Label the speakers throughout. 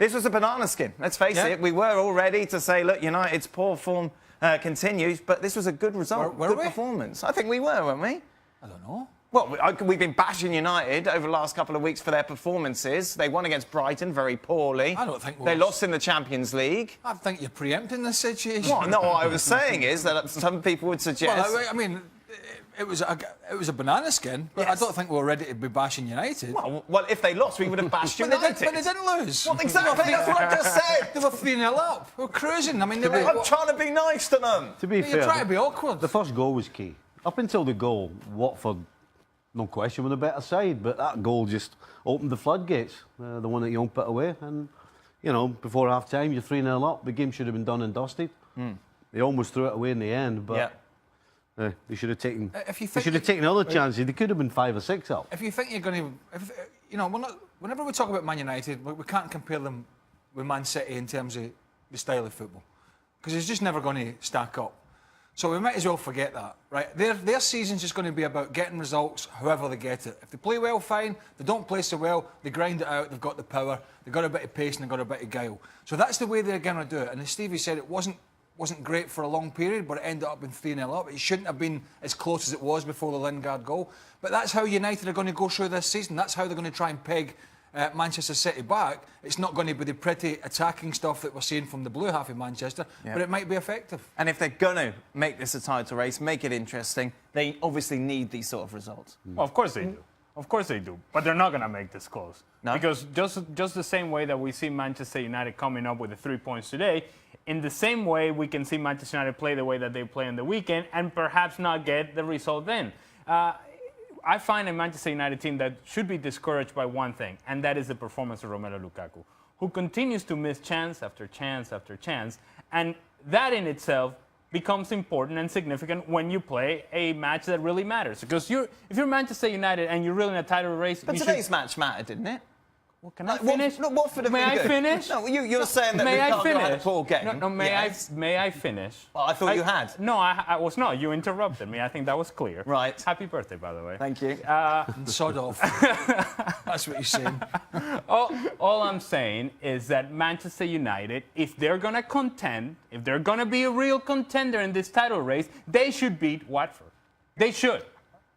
Speaker 1: This was a banana skin. Let's face it. We were all ready to say, look, United's poor form continues, but this was a good result, good performance. I think we were, weren't we?
Speaker 2: I don't know.
Speaker 1: Well, we've been bashing United over the last couple of weeks for their performances. They won against Brighton very poorly.
Speaker 2: I don't think
Speaker 1: they lost in the Champions League.
Speaker 2: I think you're preempting this situation.
Speaker 1: Well, no, what I was saying is that some people would suggest...
Speaker 2: Well, I mean, it was a banana skin, but I don't think we were ready to be bashing United.
Speaker 1: Well, if they lost, we would have bashed United.
Speaker 2: But they didn't lose.
Speaker 1: Well, exactly, that's what I just said.
Speaker 2: They were 3-0 up. We were cruising. I mean,
Speaker 1: I'm trying to be nice to them.
Speaker 3: To be fair,
Speaker 2: you're trying to be awkward.
Speaker 3: The first goal was key. Up until the goal, Watford, no question, were the better side, but that goal just opened the floodgates. The one that Young put away, and before half-time, you're 3-0 up. The game should have been done and dusted. They almost threw it away in the end, but they should have taken. They should have taken other chances. They could have been 5 or 6 up.
Speaker 2: If you think you're going to, whenever we talk about Man United, we can't compare them with Man City in terms of the style of football, because it's just never going to stack up. So we might as well forget that, right? Their season's just going to be about getting results however they get it. If they play well, fine. They don't play so well, they grind it out, they've got the power, they've got a bit of pace and they've got a bit of guile. So that's the way they're going to do it. And as Stevie said, it wasn't great for a long period, but it ended up being 3-0 up. It shouldn't have been as close as it was before the Lingard goal. But that's how United are going to go through this season. That's how they're going to try and peg Manchester City back. It's not going to be the pretty attacking stuff that we're seeing from the blue half of Manchester, but it might be effective.
Speaker 1: And if they're going to make this a title race, make it interesting, they obviously need these sort of results.
Speaker 4: Well, of course they do. Of course they do. But they're not going to make this close.
Speaker 1: No?
Speaker 4: Because just the same way that we see Manchester United coming up with the 3 points today, in the same way we can see Manchester United play the way that they play on the weekend and perhaps not get the result then. I find a Manchester United team that should be discouraged by one thing, and that is the performance of Romelu Lukaku, who continues to miss chance after chance after chance, and that in itself becomes important and significant when you play a match that really matters. Because if you're Manchester United and you're really in a title race...
Speaker 1: But today's match mattered, didn't it?
Speaker 4: Well, can I finish?
Speaker 1: May
Speaker 4: I finish?
Speaker 1: No, you're saying that Lukaku had a poor game.
Speaker 4: No, may I finish?
Speaker 1: Well, I thought you had.
Speaker 4: No, I was not. You interrupted me. I think that was clear.
Speaker 1: Right.
Speaker 4: Happy birthday, by the way.
Speaker 1: Thank you.
Speaker 2: Sod off. That's what you're saying.
Speaker 4: All I'm saying is that Manchester United, if they're going to contend, if they're going to be a real contender in this title race, they should beat Watford. They should.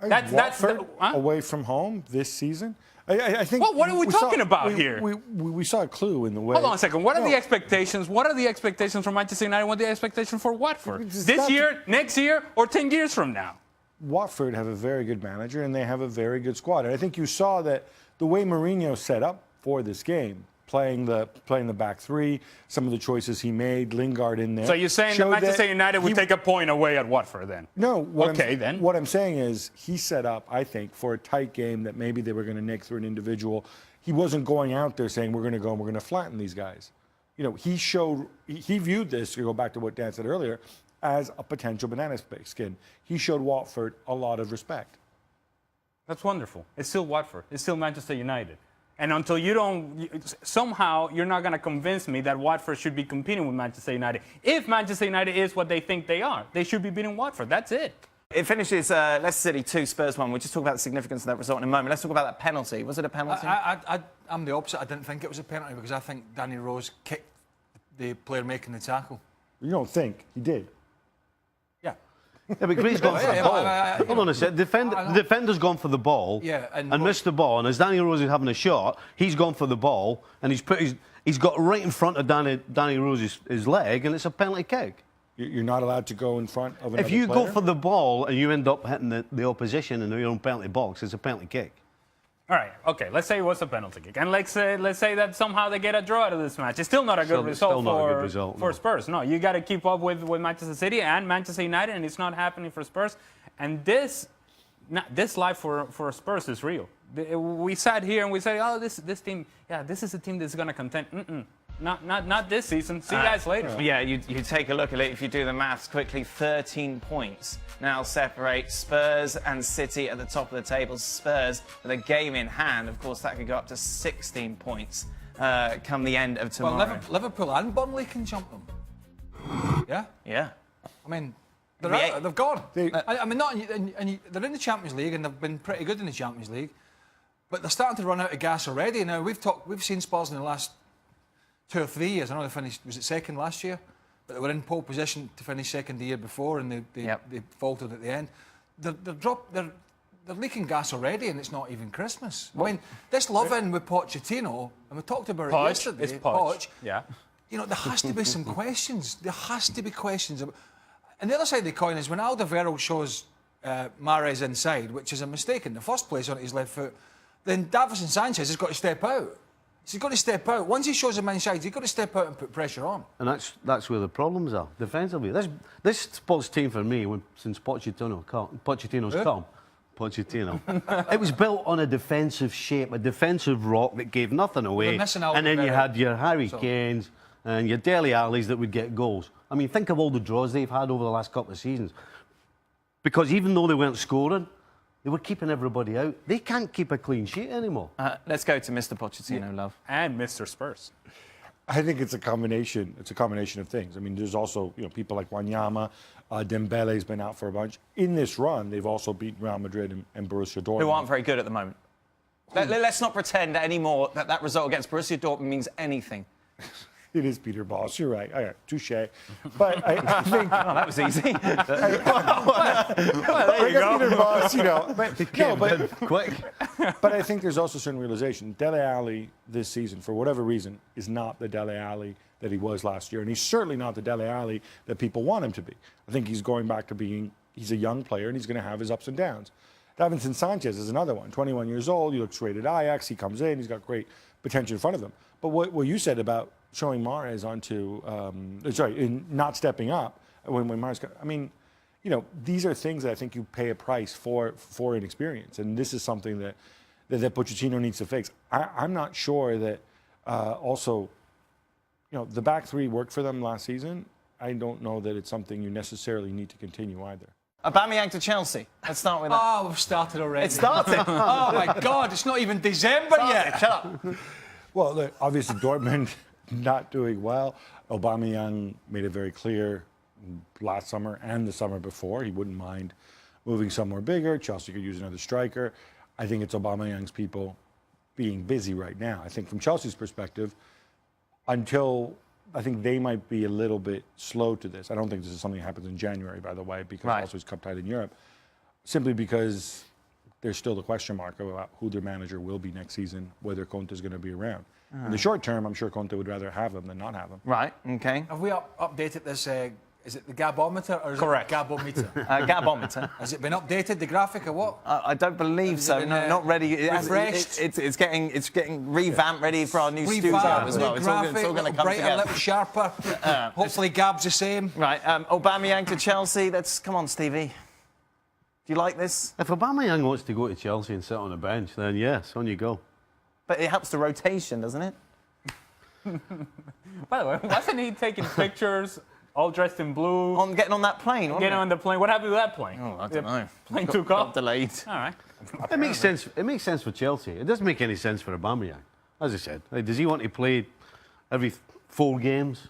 Speaker 5: Watford away from home this season? I think.
Speaker 4: Well, what are we talking about here?
Speaker 5: We saw a clue in the way.
Speaker 4: Hold on a second. What are the expectations? What are the expectations for Manchester United? What are the expectations for Watford? This year, next year, or 10 years from now?
Speaker 5: Watford have a very good manager and they have a very good squad. And I think you saw that the way Mourinho set up for this game, playing the back three, some of the choices he made, Lingard in there.
Speaker 4: So you're saying that Manchester United would take a point away at Watford then?
Speaker 5: No.
Speaker 4: What
Speaker 5: I'm saying is he set up, I think, for a tight game that maybe they were going to nick through an individual. He wasn't going out there saying we're going to go and we're going to flatten these guys. He viewed this, to go back to what Dan said earlier, as a potential banana skin. He showed Watford a lot of respect.
Speaker 4: That's wonderful. It's still Watford. It's still Manchester United. And until somehow you're not going to convince me that Watford should be competing with Manchester United. If Manchester United is what they think they are, they should be beating Watford. That's it.
Speaker 1: It finishes Leicester City 2, Spurs 1. We'll just talk about the significance of that result in a moment. Let's talk about that penalty. Was it a penalty?
Speaker 2: I'm the opposite. I didn't think it was a penalty because I think Danny Rose kicked the player making the tackle.
Speaker 5: You don't think? He did.
Speaker 3: Yeah, but he's gone for the ball. Hold on a sec. The defender's gone for the ball and missed the ball. And as Danny Rose is having a shot, he's gone for the ball and he's got right in front of Danny Rose's his leg, and it's a penalty kick.
Speaker 5: You're not allowed to go in front of another
Speaker 3: If you
Speaker 5: player?
Speaker 3: go for the ball and you end up hitting the opposition in your own penalty box, it's a penalty kick.
Speaker 4: All right, okay, let's say it was a penalty kick. And let's say that somehow they get a draw out of this match. It's still not a good result for Spurs. No, you got to keep up with Manchester City and Manchester United, and it's not happening for Spurs. And this life for Spurs is real. We sat here and we said, oh, this team, this is a team that's going to contend. Not this season. See you guys later.
Speaker 1: Yeah, you take a look at it. If you do the maths quickly, 13 points now separate Spurs and City at the top of the table. Spurs with a game in hand. Of course, that could go up to 16 points come the end of tomorrow.
Speaker 2: Well, Liverpool and Burnley can jump them. Yeah?
Speaker 1: Yeah.
Speaker 2: I mean, they're out. They've gone. I mean, they're in the Champions League and they've been pretty good in the Champions League. But they're starting to run out of gas already. Now, we've seen Spurs in the last 2 or 3 years. I know they finished, was it second last year? But they were in pole position to finish second the year before, and they faltered at the end. They're leaking gas already, and it's not even Christmas. I mean, this love-in with Pochettino, and we talked about it yesterday.
Speaker 4: It's Poch. Yeah.
Speaker 2: You know, there has to be some questions. There has to be questions. And the other side of the coin is when Alderweireld shows Mahrez inside, which is a mistake in the first place on his left foot, then Davinson Sanchez has got to step out. He's got to step out. Once he shows him inside, he's got to step out and put pressure on.
Speaker 3: And that's where the problems are, defensively. This sports team for me, since Pochettino's come, Pochettino, it was built on a defensive shape, a defensive rock that gave nothing away. And then you had your Harry Kanes and your Dele Allis that would get goals. I mean, think of all the draws they've had over the last couple of seasons. Because even though they weren't scoring, they were keeping everybody out. They can't keep a clean sheet anymore.
Speaker 1: Let's go to Mr. Pochettino, love.
Speaker 4: And Mr. Spurs.
Speaker 5: I think it's a combination. It's a combination of things. I mean, there's also people like Wanyama, Dembele's been out for a bunch. In this run, they've also beaten Real Madrid and Borussia Dortmund,
Speaker 1: who aren't very good at the moment. Let's not pretend anymore that result against Borussia Dortmund means anything.
Speaker 5: It is Peter Bosz. You're right. All right, touche. But I think
Speaker 1: that was easy.
Speaker 5: there you go. Peter Bosz,
Speaker 3: quick.
Speaker 5: But I think there's also certain realization. Dele Alli this season, for whatever reason, is not the Dele Alli that he was last year, and he's certainly not the Dele Alli that people want him to be. I think he's going back to being. He's a young player, and he's going to have his ups and downs. Davinson Sanchez is another one. 21 years old. He looks great at Ajax. He comes in. He's got great potential in front of him. But what you said about showing Mahrez onto, in not stepping up when Mahrez, I mean, these are things that I think you pay a price for inexperience, and this is something that Pochettino needs to fix. I'm not sure that also, the back three worked for them last season. I don't know that it's something you necessarily need to continue either.
Speaker 1: Aubameyang to Chelsea. Let's start with that.
Speaker 2: Oh, we've started already.
Speaker 1: It started.
Speaker 2: Oh, my God, it's not even December yet.
Speaker 1: Shut up.
Speaker 5: Well, look, obviously Dortmund not doing well. Aubameyang made it very clear last summer and the summer before he wouldn't mind moving somewhere bigger. Chelsea could use another striker. I think it's Aubameyang's people being busy right now. I think from Chelsea's perspective, until I think they might be a little bit slow to this. I don't think this is something that happens in January, by the way, because also it's cup tied in Europe. Simply because there's still the question mark about who their manager will be next season, whether Conte is going to be around. In the short term, I'm sure Conte would rather have him than not have him.
Speaker 1: Right, okay.
Speaker 2: Have we updated this? Is it the Gabometer or is
Speaker 1: Correct.
Speaker 2: it the Gabometer?
Speaker 1: Gabometer.
Speaker 2: Has it been updated, the graphic, or what?
Speaker 1: I don't believe so.
Speaker 2: Been,
Speaker 1: Not ready.
Speaker 2: refreshed?
Speaker 1: It's getting revamped, ready for our new studio
Speaker 2: Revamped,
Speaker 1: as well. It's all
Speaker 2: graphic,
Speaker 1: going to
Speaker 2: little
Speaker 1: come
Speaker 2: brighter, a
Speaker 1: together.
Speaker 2: little sharper. Hopefully Gab's the same.
Speaker 1: Right, Aubameyang to Chelsea. Come on, Stevie. Do you like this?
Speaker 3: If Aubameyang wants to go to Chelsea and sit on a bench, then yes, on you go.
Speaker 1: But it helps the rotation, doesn't it?
Speaker 4: By the way, wasn't he taking pictures, all dressed in blue?
Speaker 1: On getting on that plane, wasn't
Speaker 4: Getting
Speaker 1: it?
Speaker 4: on the plane. What happened to that plane?
Speaker 1: Oh, I don't know.
Speaker 4: Plane
Speaker 1: Got-
Speaker 4: took
Speaker 1: got
Speaker 4: off.
Speaker 1: delayed.
Speaker 4: All right.
Speaker 3: It makes sense. It makes sense for Chelsea. It doesn't make any sense for Aubameyang. As I said, does he want to play every 4 games?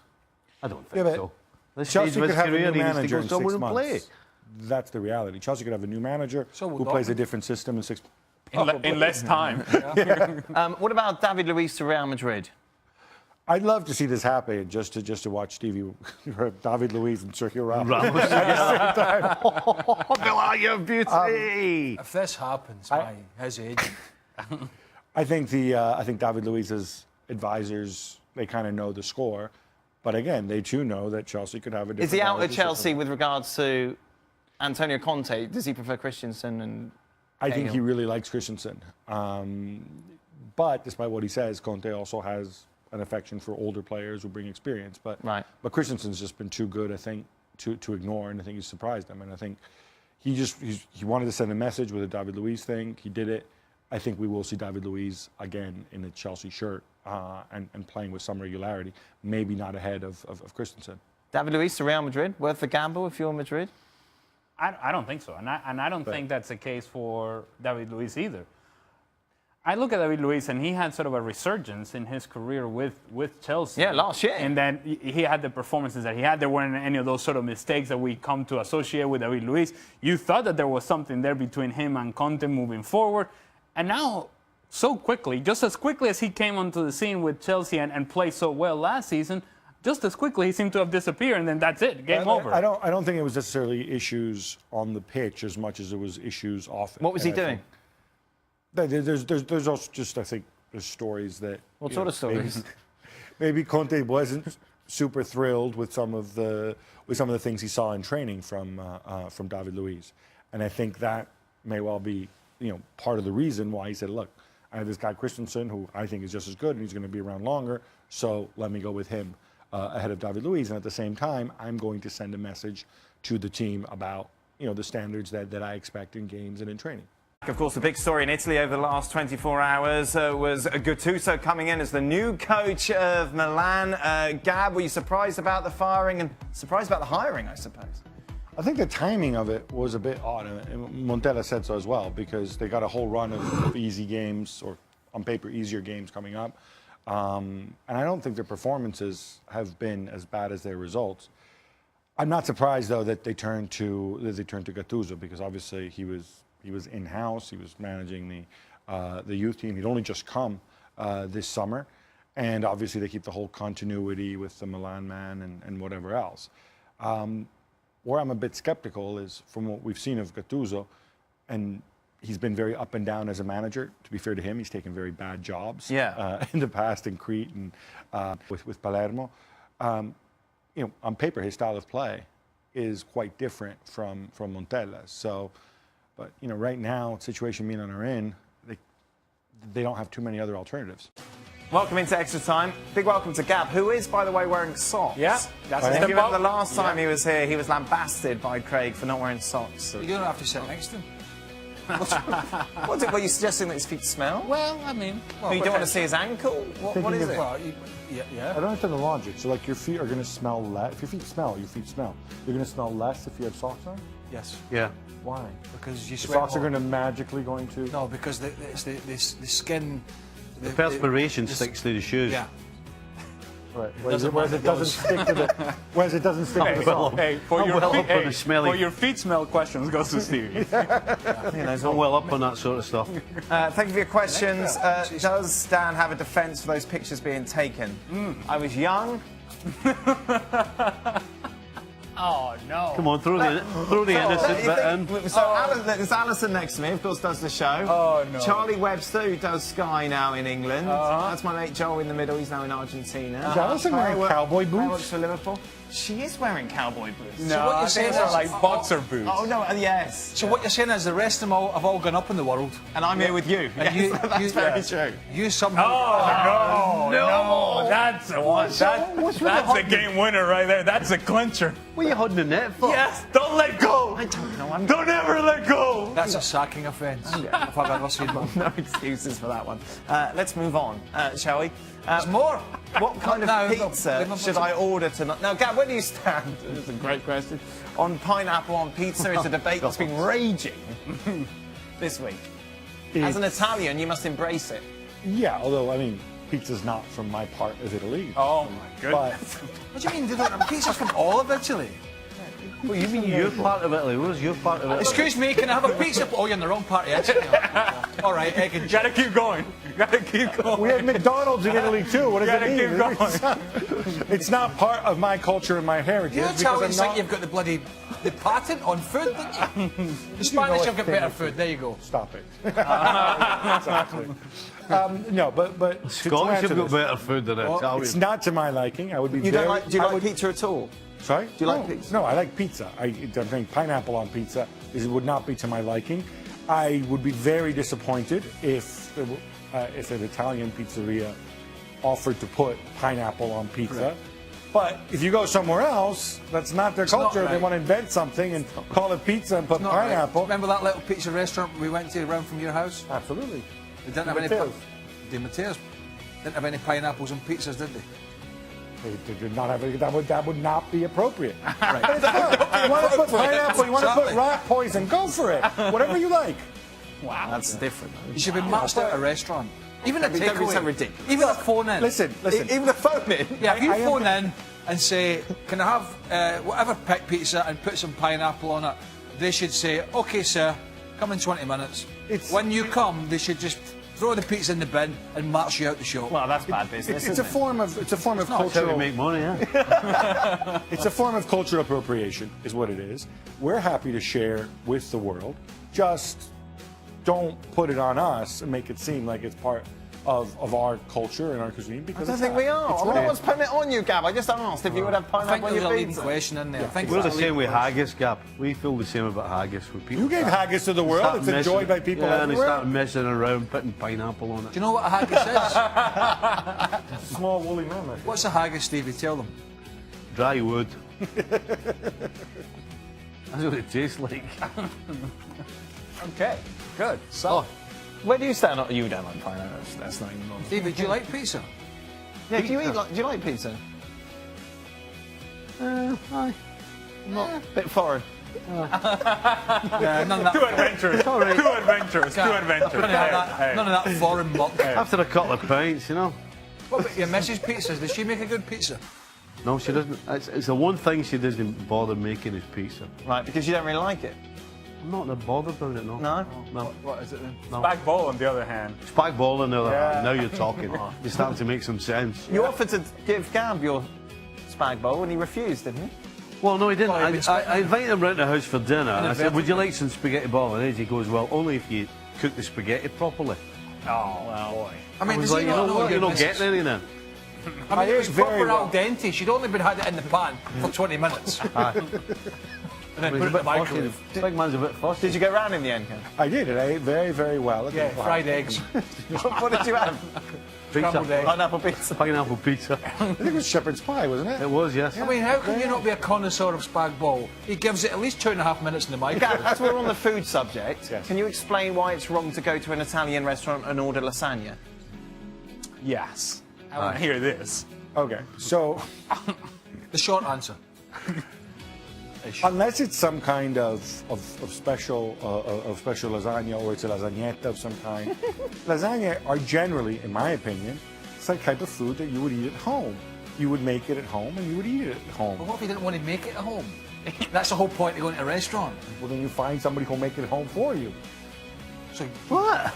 Speaker 3: I don't think
Speaker 5: but
Speaker 3: so. This
Speaker 5: Chelsea
Speaker 3: stage of
Speaker 5: could
Speaker 3: his
Speaker 5: have a
Speaker 3: career,
Speaker 5: new
Speaker 3: he needs to
Speaker 5: manager
Speaker 3: go
Speaker 5: in
Speaker 3: somewhere
Speaker 5: 6
Speaker 3: and play.
Speaker 5: months. That's the reality. Chelsea could have a new manager
Speaker 2: So will
Speaker 5: who plays a
Speaker 2: Dortmund.
Speaker 5: different system in 6
Speaker 4: In less time.
Speaker 1: What about David Luiz to Real Madrid?
Speaker 5: I'd love to see this happen just to watch David Luiz and Sergio Ramos.
Speaker 3: Oh, your beauty!
Speaker 2: If this happens, his age.
Speaker 5: I think David Luiz's advisors, they kind of know the score, but again, they too know that Chelsea could have a different.
Speaker 1: Is he out of
Speaker 5: manager
Speaker 1: Chelsea
Speaker 5: system.
Speaker 1: with regards to Antonio Conte? Does he prefer Christensen and?
Speaker 5: I think
Speaker 1: Cahill?
Speaker 5: he really likes Christensen, but despite what he says, Conte also has an affection for older players who bring experience. But Christensen's just been too good, I think, to ignore, and I think he's surprised them. And I think he wanted to send a message with the David Luiz thing. He did it. I think we will see David Luiz again in a Chelsea shirt and playing with some regularity. Maybe not ahead of Christensen.
Speaker 1: David Luiz to Real Madrid, worth the gamble if you're Madrid?
Speaker 4: I don't think so. And I don't think that's the case for David Luiz either. I look at David Luiz, and he had sort of a resurgence in his career with Chelsea.
Speaker 1: Yeah, last year.
Speaker 4: And then he had the performances that he had. There weren't any of those sort of mistakes that we come to associate with David Luiz. You thought that there was something there between him and Conte moving forward. And now so quickly, just as quickly as he came onto the scene with Chelsea and played so well last season, just as quickly he seemed to have disappeared, and then that's it, game over.
Speaker 5: I don't think it was necessarily issues on the pitch as much as it was issues off it.
Speaker 1: What was he doing?
Speaker 5: There's also just, I think, there's stories that.
Speaker 1: What sort of stories?
Speaker 5: Maybe Conte wasn't super thrilled with some of the things he saw in training from David Luiz, and I think that may well be part of the reason why he said, look, I have this guy Christensen who I think is just as good and he's going to be around longer, so let me go with him ahead of David Luiz. And at the same time, I'm going to send a message to the team about the standards that I expect in games and in training.
Speaker 1: Of course, the big story in Italy over the last 24 hours was Gattuso coming in as the new coach of Milan. Gab, were you surprised about the firing and surprised about the hiring, I suppose?
Speaker 5: I think the timing of it was a bit odd, and Montella said so as well, because they got a whole run of easy games, or on paper easier games coming up, and I don't think their performances have been as bad as their results. I'm not surprised though that they turned to Gattuso, because obviously he was in-house, he was managing the youth team. He'd only just come this summer, and obviously they keep the whole continuity with the Milan man and whatever else. Where I'm a bit skeptical is from what we've seen of Gattuso, and he's been very up and down as a manager. To be fair to him, he's taken very bad jobs in the past in Crete and with Palermo. On paper, his style of play is quite different from Montella's. So, but right now, situation Milan are in, they don't have too many other alternatives.
Speaker 1: Welcome into Extra Time. Big welcome to Gab, who is, by the way, wearing socks.
Speaker 4: Yeah, that's
Speaker 1: if you remember the last time he was here, he was lambasted by Craig for not wearing socks.
Speaker 2: You don't have to sit next to him.
Speaker 1: Were you suggesting that his feet smell?
Speaker 4: Well, I mean...
Speaker 1: You don't want to see his ankle? What is it?
Speaker 2: Well, yeah.
Speaker 5: I don't understand the logic. So, like, your feet are going to smell less. If your feet smell. You're going to smell less if you have socks on?
Speaker 2: Yes.
Speaker 3: Yeah.
Speaker 5: Why?
Speaker 2: Because you
Speaker 5: The
Speaker 2: sweat
Speaker 5: socks are
Speaker 2: more.
Speaker 5: going to magically going to...
Speaker 2: No, because it's the skin...
Speaker 3: The perspiration sticks to the shoes.
Speaker 2: Yeah.
Speaker 5: Right. Whereas it doesn't stick to the... Whereas it doesn't stick to the socks.
Speaker 4: For
Speaker 3: smelly.
Speaker 4: for your feet smell questions, goes to Steve.
Speaker 3: I'm well up on that sort of stuff.
Speaker 1: Thank you for your questions. Does Dan have a defence for those pictures being taken? I was young.
Speaker 4: Oh, no.
Speaker 3: Come on, throw the innocent bit in.
Speaker 1: So there's Alison next to me, of course, does the show.
Speaker 4: Oh, no.
Speaker 1: Charlie Webster, who does Sky now in England. That's my mate Joel in the middle. He's now in Argentina.
Speaker 5: Is Alison wearing cowboy
Speaker 1: I work
Speaker 5: boots?
Speaker 1: for Liverpool. She is wearing cowboy boots.
Speaker 4: No,
Speaker 2: what you're
Speaker 4: I
Speaker 2: saying
Speaker 4: think they're
Speaker 2: is-
Speaker 4: like boxer boots.
Speaker 1: Oh, no, yes.
Speaker 2: So what you're saying is the rest of them have all gone up in the world.
Speaker 1: And I'm here with you.
Speaker 2: And
Speaker 1: Yes, that's very true.
Speaker 2: You somehow...
Speaker 4: No, that's the one. That's a game winner right there. That's a clincher.
Speaker 3: What are you holding the net for?
Speaker 4: Yes, don't let go.
Speaker 1: I don't know.
Speaker 4: Don't ever let go.
Speaker 2: That's a sacking offence, if I've ever seen one.
Speaker 1: No excuses for that one. Let's move on, shall we?
Speaker 2: There's more.
Speaker 1: What kind
Speaker 2: No,
Speaker 1: of
Speaker 2: no,
Speaker 1: pizza
Speaker 2: no,
Speaker 1: should I order tonight? Now, Gab, where do you stand? This is a great question. On pineapple on pizza, it's a debate that's been raging this week. As an Italian, you must embrace it.
Speaker 5: Yeah, although, I mean, pizza's not from my part of Italy.
Speaker 4: Oh, my goodness.
Speaker 2: What do you mean? They don't have pizza from all of Italy?
Speaker 3: What, you mean your part of Italy? Where's your part of Italy?
Speaker 2: Excuse me, can I have a pizza? Oh, you're in the wrong part of Italy. All right, egg and
Speaker 4: Gotta keep going. Gotta keep going.
Speaker 5: We have McDonald's in Italy too. What does
Speaker 4: Gotta
Speaker 5: it mean?
Speaker 4: keep going.
Speaker 5: It's not part of my culture and my heritage.
Speaker 2: You
Speaker 5: because
Speaker 2: Italians
Speaker 5: I'm
Speaker 2: think
Speaker 5: not...
Speaker 2: you've got the patent on food, don't you? The Spanish have got better food. There you go.
Speaker 5: Stop it. Exactly. No, but to
Speaker 3: Scottish
Speaker 5: answer
Speaker 3: have got
Speaker 5: this,
Speaker 3: better food than Italians.
Speaker 5: it's not to my liking. I would be
Speaker 1: You
Speaker 5: very...
Speaker 1: don't like? Do you
Speaker 5: I
Speaker 1: like
Speaker 5: would-
Speaker 1: pizza at all?
Speaker 5: Sorry?
Speaker 1: Do you like pizza?
Speaker 5: No, I like pizza. I'm saying pineapple on pizza would not be to my liking. I would be very disappointed if an Italian pizzeria offered to put pineapple on pizza.
Speaker 2: Correct.
Speaker 5: But if you go somewhere else, that's not their culture.
Speaker 2: not
Speaker 5: They
Speaker 2: right.
Speaker 5: want to invent something and call it pizza and put
Speaker 2: Not right.
Speaker 5: pineapple.
Speaker 2: Remember that little pizza restaurant we went to around from your house?
Speaker 5: Absolutely.
Speaker 2: They didn't have any...
Speaker 5: Matteo's.
Speaker 2: De Matteo's. Didn't have any pineapples on pizzas, did they?
Speaker 5: They did not have that would not be appropriate.
Speaker 2: Right.
Speaker 5: But it's fine. You want to put pineapple, you want to put
Speaker 2: Exactly.
Speaker 5: rat poison, go for it. Whatever you like.
Speaker 1: Wow, that's different.
Speaker 2: You should be matched at a restaurant. Even a
Speaker 1: Don't be so
Speaker 2: takeaway.
Speaker 1: ridiculous.
Speaker 2: Even a phone in.
Speaker 5: Listen.
Speaker 1: Even the phone in.
Speaker 2: Yeah, if you
Speaker 5: I am-
Speaker 2: phone in and say, can I have whatever pick pizza and put some pineapple on it, they should say, OK, sir, come in 20 minutes.
Speaker 5: It's-
Speaker 2: When you come, they should just throw the pizza in the bin, and march you out the shop.
Speaker 1: Well, that's bad business.
Speaker 5: It's a form of
Speaker 3: That's how we
Speaker 5: cultural.
Speaker 3: make money, yeah.
Speaker 5: It's a form of cultural appropriation, is what it is. We're happy to share with the world. Just don't put it on us and make it seem like it's part of our culture and our cuisine.
Speaker 1: I
Speaker 5: Because
Speaker 1: don't
Speaker 5: it's
Speaker 1: think
Speaker 5: not.
Speaker 1: we are.
Speaker 5: It's
Speaker 1: No
Speaker 5: not.
Speaker 1: one's putting it on you, Gab. I just asked if you would have
Speaker 2: I
Speaker 1: pineapple
Speaker 2: think
Speaker 1: on
Speaker 2: there's a
Speaker 1: your
Speaker 2: leading
Speaker 1: pizza.
Speaker 2: question in there. I think
Speaker 3: We're
Speaker 2: it's
Speaker 3: the
Speaker 2: a
Speaker 3: same
Speaker 2: leading
Speaker 3: with
Speaker 2: question.
Speaker 3: haggis, Gab. We feel the same about haggis. When people
Speaker 5: You gave
Speaker 3: start-
Speaker 5: haggis to the world.
Speaker 3: start
Speaker 5: It's enjoyed by people
Speaker 3: and they
Speaker 5: everywhere.
Speaker 3: start messing around, putting pineapple on
Speaker 2: Do
Speaker 3: it.
Speaker 2: you know what a haggis is?
Speaker 5: Small woolly mammoth.
Speaker 2: What's a haggis, Stevie? Tell them.
Speaker 3: Dry wood. That's what it tastes like.
Speaker 1: Okay, good. So, where do you stand? Oh, you don't like pineapple. That's not even wrong.
Speaker 2: Stevie, do you like pizza?
Speaker 1: Yeah, do you like pizza?
Speaker 3: Aye.
Speaker 1: Bit foreign.
Speaker 2: Yeah, none of
Speaker 4: Too
Speaker 2: that.
Speaker 4: adventurous. Too adventurous. Too adventurous.
Speaker 2: None of that, none of that foreign muck.
Speaker 3: After a couple of pints, you know.
Speaker 2: What about your Mrs. Pizzas? Does she make a good pizza?
Speaker 3: No, she doesn't. It's the one thing she doesn't bother making is pizza.
Speaker 1: Right, because you don't really like it.
Speaker 3: I'm not that bothered about it, no.
Speaker 1: No?
Speaker 3: No.
Speaker 2: What is it then?
Speaker 4: Spag bol, on the other hand.
Speaker 3: Spag ball on the other hand. Now you're talking. You're starting to make some sense.
Speaker 1: You offered to give Gab your spag bowl and he refused, didn't he?
Speaker 3: Well, no, he didn't.
Speaker 2: Well, it's-
Speaker 3: I invited him round the house for dinner. And I said,
Speaker 2: inverted
Speaker 3: would you like some spaghetti bolognese? He goes, well, only if you cook the spaghetti properly.
Speaker 1: Oh, well.
Speaker 2: I mean,
Speaker 3: I was
Speaker 2: does
Speaker 3: like,
Speaker 2: he
Speaker 3: you
Speaker 2: not
Speaker 3: know
Speaker 2: know
Speaker 3: what?
Speaker 2: your
Speaker 3: You're not
Speaker 2: missus?
Speaker 3: getting any then.
Speaker 2: I mean, it was
Speaker 5: ate very
Speaker 2: proper
Speaker 5: well.
Speaker 2: al dente. She'd only been had it in the pan for 20 minutes. And then
Speaker 3: He's
Speaker 2: put
Speaker 3: a
Speaker 2: it in the
Speaker 3: bit fussy.
Speaker 2: microwave.
Speaker 3: Big man's a bit fussy.
Speaker 1: Did you go round in the end, Ken?
Speaker 5: I did. And I ate very, very well. at the
Speaker 2: Yeah,
Speaker 5: Little
Speaker 2: fried
Speaker 5: House.
Speaker 2: eggs,
Speaker 1: What did you have?
Speaker 2: scrambled eggs.
Speaker 1: Pineapple pizza.
Speaker 3: Pineapple pizza.
Speaker 5: I think it was shepherd's pie, wasn't it?
Speaker 3: It was, yes.
Speaker 2: I mean, how can you not be a connoisseur of spag bol? He gives it at least 2.5 minutes in the
Speaker 1: Gab,
Speaker 2: microwave.
Speaker 1: as we're on the food subject,
Speaker 5: Yes.
Speaker 1: can you explain why it's wrong to go to an Italian restaurant and order lasagna?
Speaker 4: Yes. I want to hear this.
Speaker 5: Okay. So,
Speaker 2: The short answer.
Speaker 5: unless it's some kind of special lasagna or it's a lasagnetta of some kind, lasagna are generally, in my opinion, it's the type of food that you would eat at home. You would make it at home and you would eat it at home.
Speaker 2: But what if you didn't want to make it at home? That's the whole point of going to a restaurant.
Speaker 5: Well, then you find somebody who'll make it at home for you.
Speaker 2: So,
Speaker 3: What?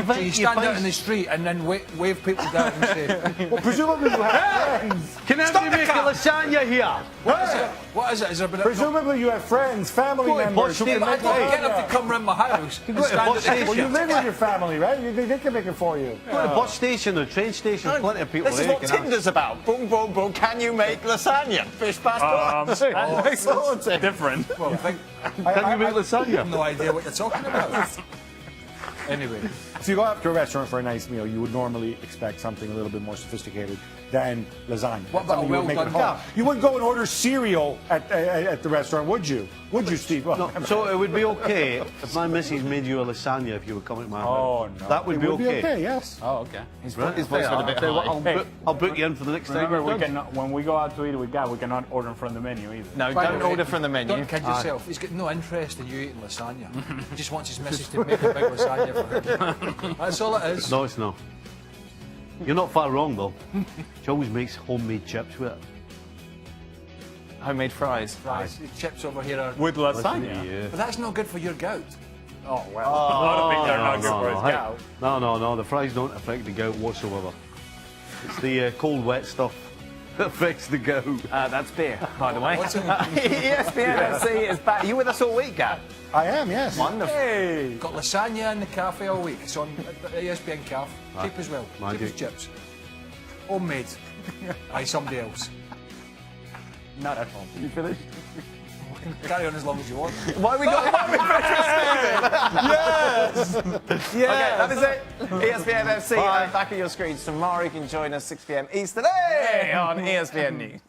Speaker 2: so you stand out in the street and then wave people down and say,
Speaker 5: Well, presumably you have friends.
Speaker 3: Can everybody make a lasagna here?
Speaker 2: what is it? Is there a bit of...
Speaker 5: Presumably you have friends, family
Speaker 3: Go to
Speaker 5: members who can
Speaker 3: Boston,
Speaker 5: make
Speaker 2: I don't get
Speaker 5: it.
Speaker 2: them to come round my house and
Speaker 3: go to
Speaker 2: stand at the
Speaker 3: Boston.
Speaker 5: Well, you
Speaker 2: kitchen.
Speaker 5: live with your family, right? They can make it for you.
Speaker 3: Go to the bus station or train station. Plenty of people
Speaker 1: This is
Speaker 3: there.
Speaker 1: what
Speaker 3: you can ask.
Speaker 1: Tinder's about. Boom, boom, boom. Can you make lasagna? Fish passport.
Speaker 4: That's
Speaker 1: Sorted.
Speaker 4: different.
Speaker 2: Well, I think
Speaker 3: Can you make lasagna?
Speaker 2: no idea what you're talking about. Anyway,
Speaker 5: If you go out to a restaurant for a nice meal, you would normally expect something a little bit more sophisticated than lasagna.
Speaker 2: What about
Speaker 5: Something
Speaker 2: a
Speaker 5: you would make
Speaker 2: well-done
Speaker 5: at home. You wouldn't go and order cereal at the restaurant, would you? Would you, Steve? Well,
Speaker 3: No, so it would be okay if my missus made you a lasagna if you were coming to my house.
Speaker 4: Oh, no.
Speaker 3: That would
Speaker 5: it
Speaker 3: be
Speaker 5: would
Speaker 3: okay.
Speaker 5: be okay, yes.
Speaker 4: Oh, okay.
Speaker 1: His
Speaker 3: Right.
Speaker 1: voice went a bit
Speaker 3: I'll tell you what,
Speaker 1: high.
Speaker 3: I'll book you in for the next time.
Speaker 4: Remember,
Speaker 3: you're
Speaker 4: we
Speaker 3: done.
Speaker 4: cannot, when we go out to eat with Gab, we cannot order from the menu either.
Speaker 1: No,
Speaker 2: by
Speaker 1: don't
Speaker 2: the way,
Speaker 1: order from the menu.
Speaker 2: Don't kid yourself. He's got no interest in you eating lasagna. He just wants his missus to make a big lasagna for him. That's all it is.
Speaker 3: No, it's not. You're not far wrong, though. She always makes homemade chips with it.
Speaker 1: Homemade fries.
Speaker 2: Right, the chips over here are...
Speaker 4: With lasagna?
Speaker 3: Yeah.
Speaker 2: But that's not good for your gout.
Speaker 4: Oh, well. A lot of things are not good for his
Speaker 3: hey,
Speaker 4: cow.
Speaker 3: no. The fries don't affect the gout whatsoever. It's the cold, wet stuff that affects the gout.
Speaker 1: That's beer, by the way.
Speaker 2: What's it?
Speaker 1: ESPN FC is back. You with us all week, Gab?
Speaker 5: I am, yes.
Speaker 1: Wonderful.
Speaker 4: Hey!
Speaker 2: Got lasagna in the cafe all week. It's on ESPN Calf. Cheap as well. Cheap
Speaker 3: Magic.
Speaker 2: as chips. Homemade. Aye, somebody else.
Speaker 4: Not at home.
Speaker 1: You finished?
Speaker 2: Carry on as long as you want.
Speaker 1: Why we got Yes! Okay, that is it. ESPN FC back at your screens tomorrow. You can join us 6 p.m. Eastern on ESPN News.